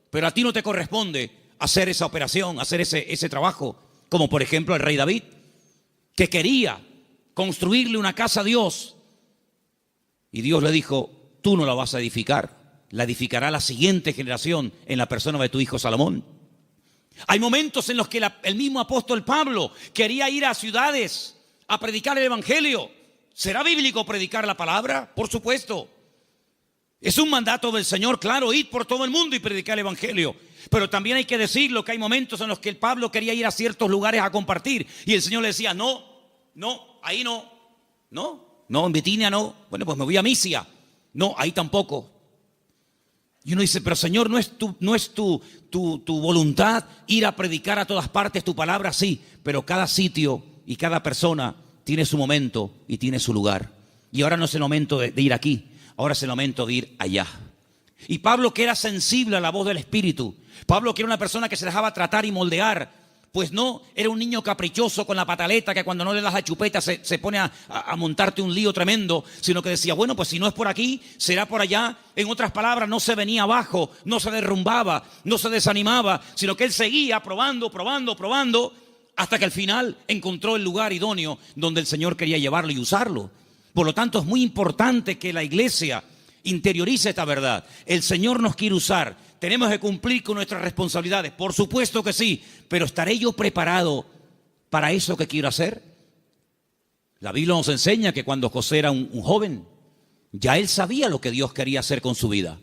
pero a ti no te corresponde hacer esa operación, hacer ese trabajo. Como por ejemplo el rey David, que quería construirle una casa a Dios. Y Dios le dijo, tú no la vas a edificar, la edificará la siguiente generación en la persona de tu hijo Salomón. Hay momentos en los que el mismo apóstol Pablo quería ir a ciudades a predicar el evangelio. ¿Será bíblico predicar la palabra? Por supuesto. Es un mandato del Señor, claro, ir por todo el mundo y predicar el evangelio. Pero también hay que decirlo que hay momentos en los que el Pablo quería ir a ciertos lugares a compartir y el Señor le decía, no, ahí no, en Bitinia no, bueno, pues me voy a Misia, no, ahí tampoco. Y uno dice, pero Señor, ¿no es tu voluntad ir a predicar a todas partes tu palabra? Sí, pero cada sitio y cada persona tiene su momento y tiene su lugar. Y ahora no es el momento de ir aquí, ahora es el momento de ir allá. Y Pablo, que era sensible a la voz del Espíritu, Pablo, que era una persona que se dejaba tratar y moldear, pues no era un niño caprichoso con la pataleta que cuando no le das la chupeta se pone a montarte un lío tremendo, sino que decía, bueno, pues si no es por aquí, será por allá. En otras palabras, no se venía abajo, no se derrumbaba, no se desanimaba, sino que él seguía probando, hasta que al final encontró el lugar idóneo donde el Señor quería llevarlo y usarlo. Por lo tanto, es muy importante que la iglesia interiorice esta verdad. El Señor nos quiere usar. Tenemos que cumplir con nuestras responsabilidades. Por supuesto que sí. Pero ¿estaré yo preparado para eso que quiero hacer? La Biblia nos enseña que cuando José era un joven, ya él sabía lo que Dios quería hacer con su vida.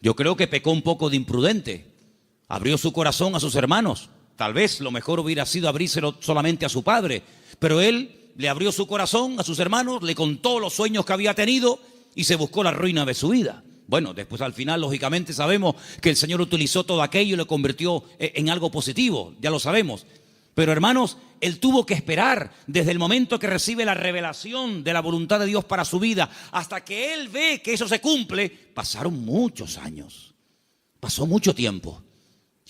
Yo creo que pecó un poco de imprudente. Abrió su corazón a sus hermanos. Tal vez lo mejor hubiera sido abrírselo solamente a su padre. Pero él le abrió su corazón a sus hermanos, le contó los sueños que había tenido y se buscó la ruina de su vida. Bueno, después al final, lógicamente, sabemos que el Señor utilizó todo aquello y lo convirtió en algo positivo, ya lo sabemos. Pero hermanos, él tuvo que esperar desde el momento que recibe la revelación de la voluntad de Dios para su vida, hasta que él ve que eso se cumple, pasaron muchos años, pasó mucho tiempo.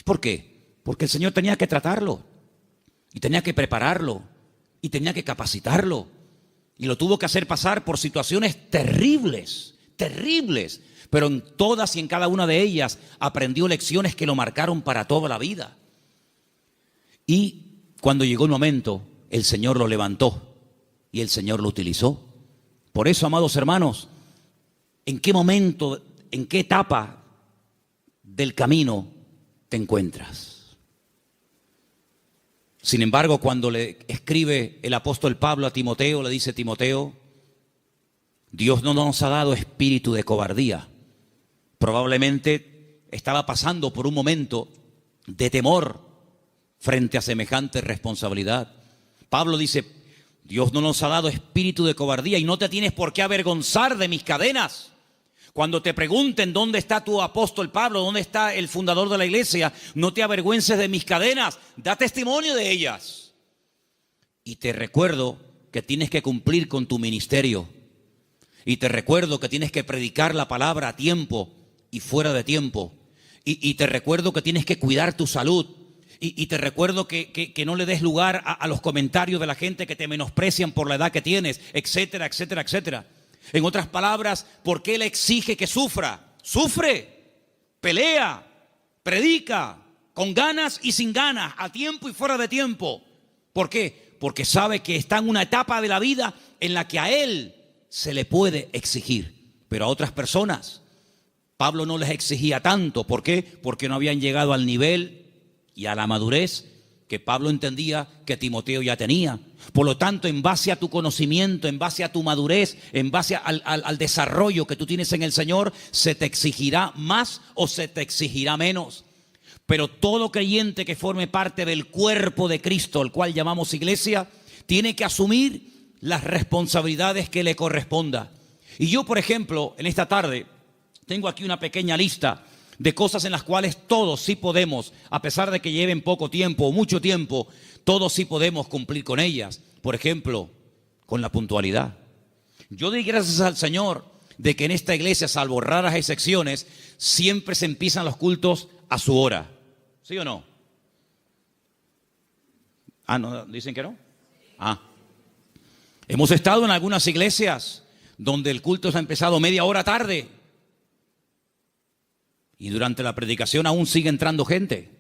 ¿Por qué? Porque el Señor tenía que tratarlo, y tenía que prepararlo, y tenía que capacitarlo. Y lo tuvo que hacer pasar por situaciones terribles, pero en todas y en cada una de ellas aprendió lecciones que lo marcaron para toda la vida. Y cuando llegó el momento, el Señor lo levantó y el Señor lo utilizó. Por eso, amados hermanos, ¿en qué momento, en qué etapa del camino te encuentras? Sin embargo, cuando le escribe el apóstol Pablo a Timoteo, le dice: Timoteo, Dios no nos ha dado espíritu de cobardía. Probablemente estaba pasando por un momento de temor frente a semejante responsabilidad. Pablo dice: Dios no nos ha dado espíritu de cobardía y no te tienes por qué avergonzar de mis cadenas. Cuando te pregunten dónde está tu apóstol Pablo, dónde está el fundador de la iglesia, no te avergüences de mis cadenas, da testimonio de ellas. Y te recuerdo que tienes que cumplir con tu ministerio. Y te recuerdo que tienes que predicar la palabra a tiempo y fuera de tiempo. Y te recuerdo que tienes que cuidar tu salud. Y te recuerdo que no le des lugar a los comentarios de la gente que te menosprecian por la edad que tienes, etcétera, etcétera, etcétera. En otras palabras, ¿por qué Él exige que sufra? Sufre, pelea, predica, con ganas y sin ganas, a tiempo y fuera de tiempo. ¿Por qué? Porque sabe que está en una etapa de la vida en la que a Él se le puede exigir, pero a otras personas Pablo no les exigía tanto. ¿Por qué? Porque no habían llegado al nivel y a la madurez que Pablo entendía que Timoteo ya tenía. Por lo tanto, en base a tu conocimiento, en base a tu madurez, en base al desarrollo que tú tienes en el Señor, se te exigirá más o se te exigirá menos. Pero todo creyente que forme parte del cuerpo de Cristo, el cual llamamos iglesia, tiene que asumir las responsabilidades que le corresponda. Y yo, por ejemplo, en esta tarde, tengo aquí una pequeña lista de cosas en las cuales todos sí podemos, a pesar de que lleven poco tiempo o mucho tiempo, todos sí podemos cumplir con ellas. Por ejemplo, con la puntualidad. Yo doy gracias al Señor de que en esta iglesia, salvo raras excepciones, siempre se empiezan los cultos a su hora. ¿Sí o no? ¿No dicen que no? Hemos estado en algunas iglesias donde el culto se ha empezado media hora tarde. Y durante la predicación aún sigue entrando gente.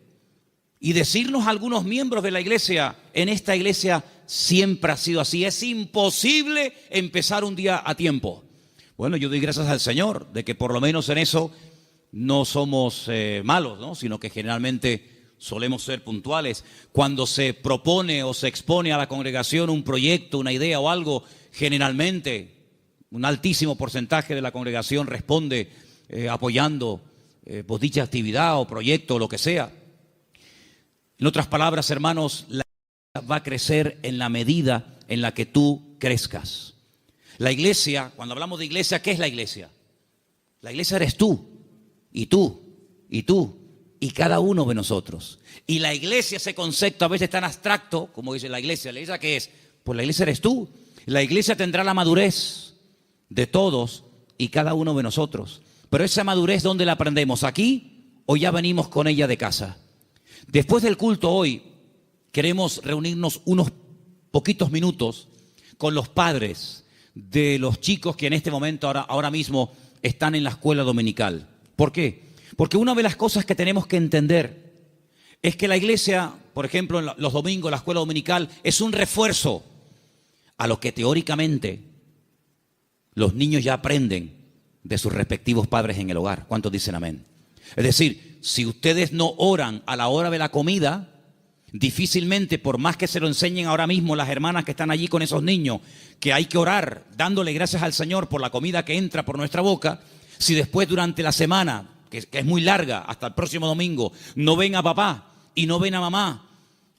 Y decirnos a algunos miembros de la iglesia, en esta iglesia siempre ha sido así. Es imposible empezar un día a tiempo. Bueno, yo doy gracias al Señor de que por lo menos en eso no somos malos, ¿no? Sino que generalmente solemos ser puntuales. Cuando se propone o se expone a la congregación un proyecto, una idea o algo, generalmente un altísimo porcentaje de la congregación responde apoyando pues dicha actividad o proyecto o lo que sea. En otras palabras, hermanos, la iglesia va a crecer en la medida en la que tú crezcas. La iglesia, cuando hablamos de iglesia, ¿qué es la iglesia? La iglesia eres tú, y tú, y tú, y cada uno de nosotros. Y la iglesia, ese concepto a veces tan abstracto, como dice la iglesia ¿qué es? Pues la iglesia eres tú. La iglesia tendrá la madurez de todos y cada uno de nosotros. Pero esa madurez, ¿dónde la aprendemos? ¿Aquí o ya venimos con ella de casa? Después del culto hoy, queremos reunirnos unos poquitos minutos con los padres de los chicos que en este momento, ahora mismo, están en la escuela dominical. ¿Por qué? Porque una de las cosas que tenemos que entender es que la iglesia, por ejemplo, en los domingos, la escuela dominical, es un refuerzo a lo que teóricamente los niños ya aprenden de sus respectivos padres en el hogar. ¿Cuántos dicen amén? Es decir, si ustedes no oran a la hora de la comida, difícilmente, por más que se lo enseñen ahora mismo las hermanas que están allí con esos niños, que hay que orar dándole gracias al Señor por la comida que entra por nuestra boca, si después durante la semana, que es muy larga, hasta el próximo domingo, no ven a papá y no ven a mamá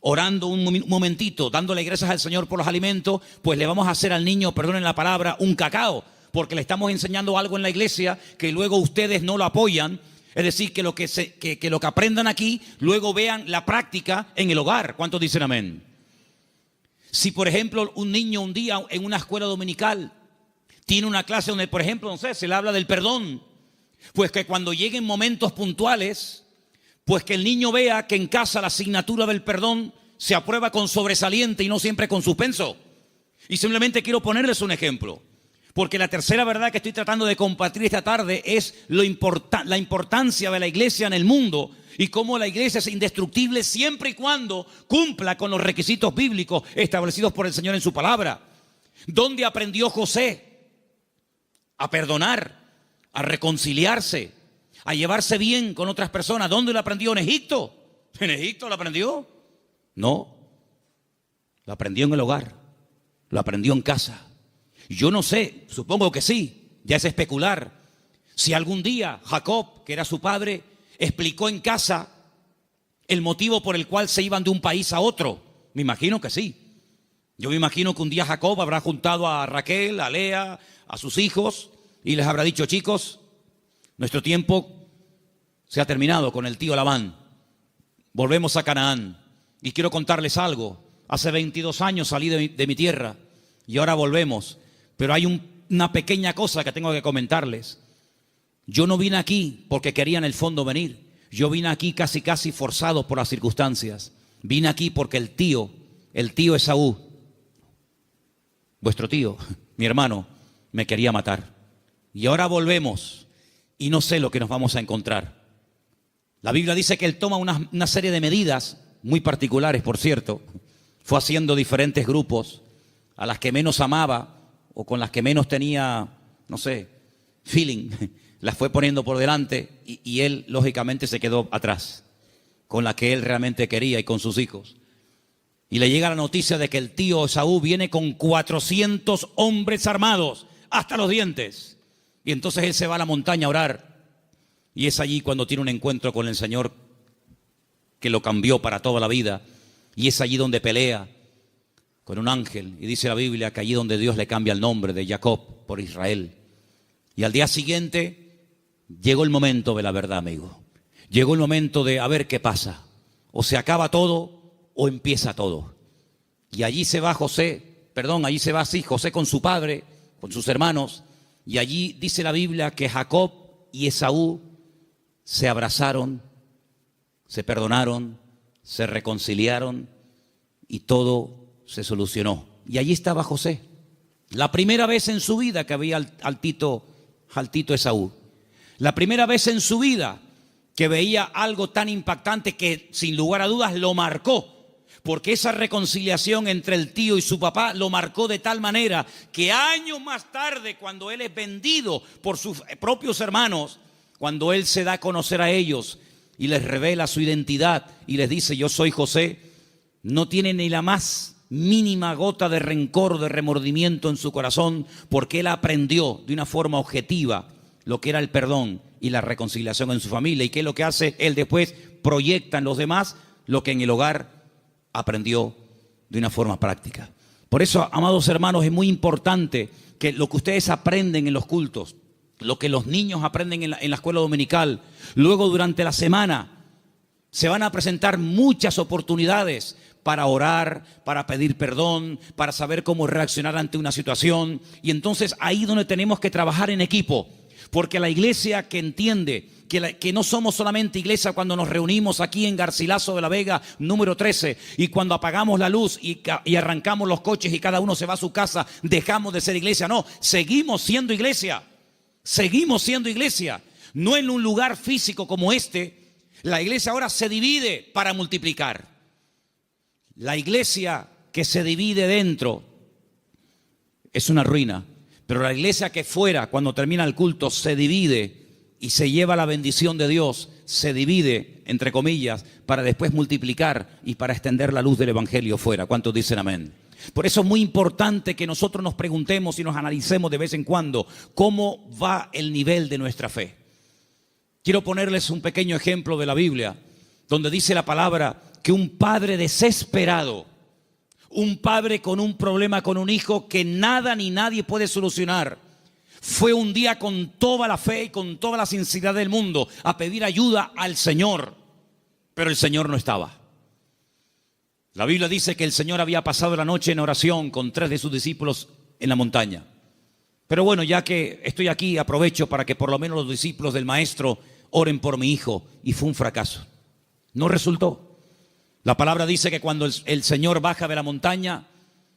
orando un momentito, dándole gracias al Señor por los alimentos, pues le vamos a hacer al niño, perdonen la palabra, un cacao, porque le estamos enseñando algo en la iglesia que luego ustedes no lo apoyan. Es decir, que lo que aprendan aquí, luego vean la práctica en el hogar. ¿Cuántos dicen amén? Si, por ejemplo, un niño un día en una escuela dominical tiene una clase donde, por ejemplo, no sé, se le habla del perdón, pues que cuando lleguen momentos puntuales, pues que el niño vea que en casa la asignatura del perdón se aprueba con sobresaliente y no siempre con suspenso. Y simplemente quiero ponerles un ejemplo. Porque la tercera verdad que estoy tratando de compartir esta tarde es la importancia de la iglesia en el mundo y cómo la iglesia es indestructible siempre y cuando cumpla con los requisitos bíblicos establecidos por el Señor en su palabra. ¿Dónde aprendió José a perdonar, a reconciliarse, a llevarse bien con otras personas? ¿Dónde lo aprendió? ¿En Egipto? ¿En Egipto lo aprendió? No, lo aprendió en el hogar, lo aprendió en casa. Yo no sé, supongo que sí, ya es especular. Si algún día Jacob, que era su padre, explicó en casa el motivo por el cual se iban de un país a otro. Me imagino que sí. Yo me imagino que un día Jacob habrá juntado a Raquel, a Lea, a sus hijos y les habrá dicho: chicos, nuestro tiempo se ha terminado con el tío Labán. Volvemos a Canaán. Y quiero contarles algo. Hace 22 años salí de mi tierra y ahora volvemos. Pero hay una pequeña cosa que tengo que comentarles. Yo no vine aquí porque quería en el fondo venir. Yo vine aquí casi forzado por las circunstancias. Vine aquí porque el tío Esaú, vuestro tío, mi hermano, me quería matar. Y ahora volvemos y no sé lo que nos vamos a encontrar. La Biblia dice que él toma una serie de medidas, muy particulares por cierto. Fue haciendo diferentes grupos, a las que menos amaba o con las que menos tenía, no sé, feeling, las fue poniendo por delante y él lógicamente se quedó atrás, con la que él realmente quería y con sus hijos. Y le llega la noticia de que el tío Esaú viene con 400 hombres armados hasta los dientes. Y entonces él se va a la montaña a orar. Y es allí cuando tiene un encuentro con el Señor que lo cambió para toda la vida. Y es allí donde pelea con un ángel. Y dice la Biblia que allí donde Dios le cambia el nombre de Jacob por Israel. Y al día siguiente llegó el momento de la verdad, amigo. Llegó el momento de a ver qué pasa. O se acaba todo o empieza todo. Y allí se va José con su padre, con sus hermanos. Y allí dice la Biblia que Jacob y Esaú se abrazaron, se perdonaron, se reconciliaron y todo se solucionó. Y allí estaba José, la primera vez en su vida que veía al tito Esaú, la primera vez en su vida que veía algo tan impactante que sin lugar a dudas lo marcó, porque esa reconciliación entre el tío y su papá lo marcó de tal manera que años más tarde, cuando él es vendido por sus propios hermanos, cuando él se da a conocer a ellos y les revela su identidad y les dice: yo soy José, no tiene ni la más mínima gota de rencor, de remordimiento en su corazón, porque él aprendió de una forma objetiva lo que era el perdón y la reconciliación en su familia. ¿Y qué es lo que hace? Él después proyecta en los demás lo que en el hogar aprendió de una forma práctica. Por eso, amados hermanos, es muy importante que lo que ustedes aprenden en los cultos, lo que los niños aprenden en la escuela dominical, luego durante la semana se van a presentar muchas oportunidades para orar, para pedir perdón, para saber cómo reaccionar ante una situación. Y entonces ahí donde tenemos que trabajar en equipo, porque la iglesia que entiende que no somos solamente iglesia cuando nos reunimos aquí en Garcilaso de la Vega, número 13, y cuando apagamos la luz y arrancamos los coches y cada uno se va a su casa, dejamos de ser iglesia. No, seguimos siendo iglesia. Seguimos siendo iglesia. No en un lugar físico como este. La iglesia ahora se divide para multiplicar. La iglesia que se divide dentro es una ruina. Pero la iglesia que fuera, cuando termina el culto, se divide y se lleva la bendición de Dios, se divide, entre comillas, para después multiplicar y para extender la luz del evangelio fuera. ¿Cuántos dicen amén? Por eso es muy importante que nosotros nos preguntemos y nos analicemos de vez en cuando cómo va el nivel de nuestra fe. Quiero ponerles un pequeño ejemplo de la Biblia, donde dice la palabra que un padre desesperado, un padre con un problema con un hijo que nada ni nadie puede solucionar, fue un día con toda la fe y con toda la sinceridad del mundo a pedir ayuda al Señor, pero el Señor no estaba. La Biblia dice que el Señor había pasado la noche en oración con 3 de sus discípulos en la montaña. Pero bueno, ya que estoy aquí, aprovecho para que por lo menos los discípulos del maestro oren por mi hijo. Y fue un fracaso. No resultó. La palabra dice que cuando el Señor baja de la montaña,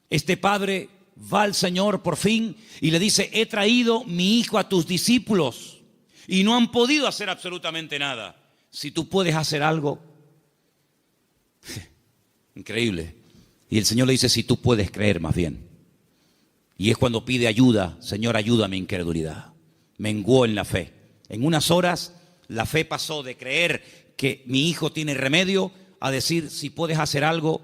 este padre va al Señor por fin y le dice: he traído mi hijo a tus discípulos y no han podido hacer absolutamente nada. Si tú puedes hacer algo. Increíble. Y el Señor le dice: si tú puedes creer más bien. Y es cuando pide ayuda: Señor, ayuda a mi incredulidad. Menguó en la fe. En unas horas la fe pasó de creer que mi hijo tiene remedio a decir: si puedes hacer algo.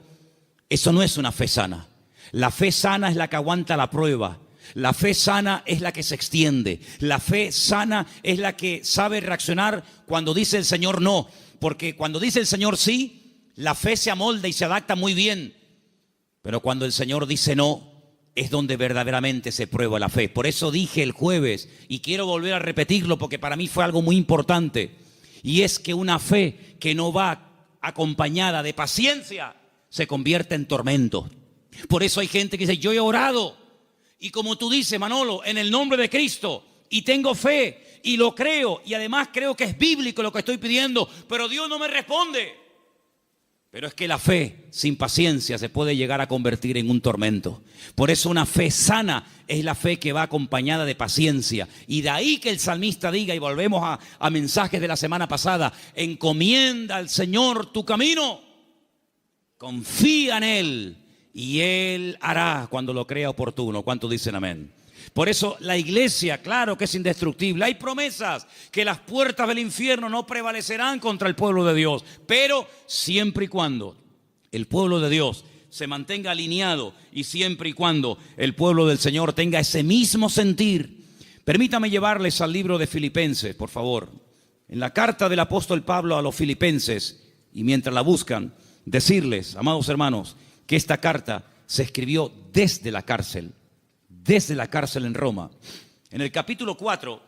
Eso no es una fe sana. La fe sana es la que aguanta la prueba. La fe sana es la que se extiende. La fe sana es la que sabe reaccionar cuando dice el Señor no. Porque cuando dice el Señor sí, la fe se amolda y se adapta muy bien. Pero cuando el Señor dice no, es donde verdaderamente se prueba la fe. Por eso dije el jueves, y quiero volver a repetirlo porque para mí fue algo muy importante, y es que una fe que no va acompañada de paciencia se convierte en tormento. Por eso hay gente que dice: yo he orado, y como tú dices, Manolo, en el nombre de Cristo, y tengo fe, y lo creo, y además creo que es bíblico lo que estoy pidiendo, pero Dios no me responde. Pero es que la fe sin paciencia se puede llegar a convertir en un tormento. Por eso una fe sana es la fe que va acompañada de paciencia. Y de ahí que el salmista diga, y volvemos a mensajes de la semana pasada: encomienda al Señor tu camino, confía en Él y Él hará cuando lo crea oportuno. ¿Cuántos dicen amén? Por eso la iglesia, claro que es indestructible. Hay promesas que las puertas del infierno no prevalecerán contra el pueblo de Dios, pero siempre y cuando el pueblo de Dios se mantenga alineado y siempre y cuando el pueblo del Señor tenga ese mismo sentir. Permítame llevarles al libro de Filipenses, por favor. En la carta del apóstol Pablo a los Filipenses, y mientras la buscan, decirles, amados hermanos, que esta carta se escribió desde la cárcel en Roma. En el capítulo 4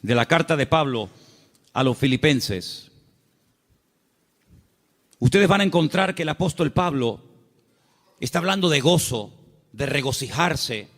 de la carta de Pablo a los Filipenses, ustedes van a encontrar que el apóstol Pablo está hablando de gozo, de regocijarse.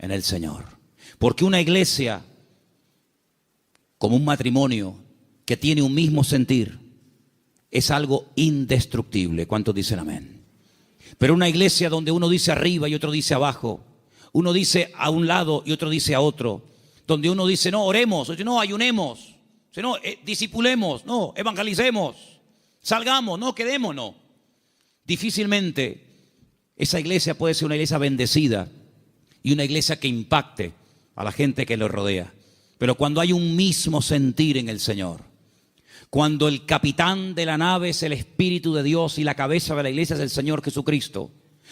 En el Señor. Porque una iglesia, como un matrimonio que tiene un mismo sentir, es algo indestructible. ¿Cuántos dicen amén? Pero una iglesia donde uno dice arriba y otro dice abajo, uno dice a un lado y otro dice a otro, donde uno dice no, oremos, otro, no, ayunemos, no, discipulemos, no, evangelicemos, salgamos, no, quedémonos. Difícilmente esa iglesia puede ser una iglesia bendecida y una iglesia que impacte a la gente que lo rodea. Pero cuando hay un mismo sentir en el Señor, cuando el capitán de la nave es el Espíritu de Dios y la cabeza de la iglesia es el Señor Jesucristo,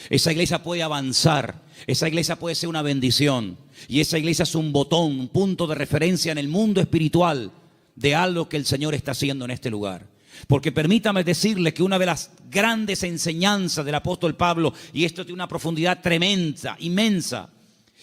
esa iglesia puede avanzar, esa iglesia puede ser una bendición, y esa iglesia es un botón, un punto de referencia en el mundo espiritual de algo que el Señor está haciendo en este lugar. Porque permítame decirle que una de las grandes enseñanzas del apóstol Pablo, y esto tiene una profundidad tremenda, inmensa,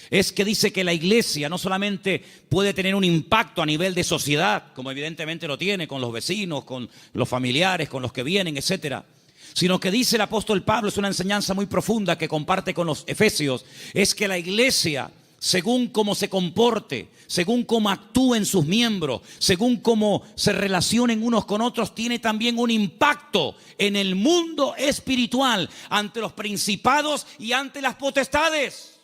es que dice que la iglesia no solamente puede tener un impacto a nivel de sociedad, como evidentemente lo tiene con los vecinos, con los familiares, con los que vienen, etcétera, sino que dice el apóstol Pablo, es una enseñanza muy profunda que comparte con los efesios, es que la iglesia, según cómo se comporte, según cómo actúen sus miembros, según cómo se relacionen unos con otros, tiene también un impacto en el mundo espiritual, ante los principados y ante las potestades.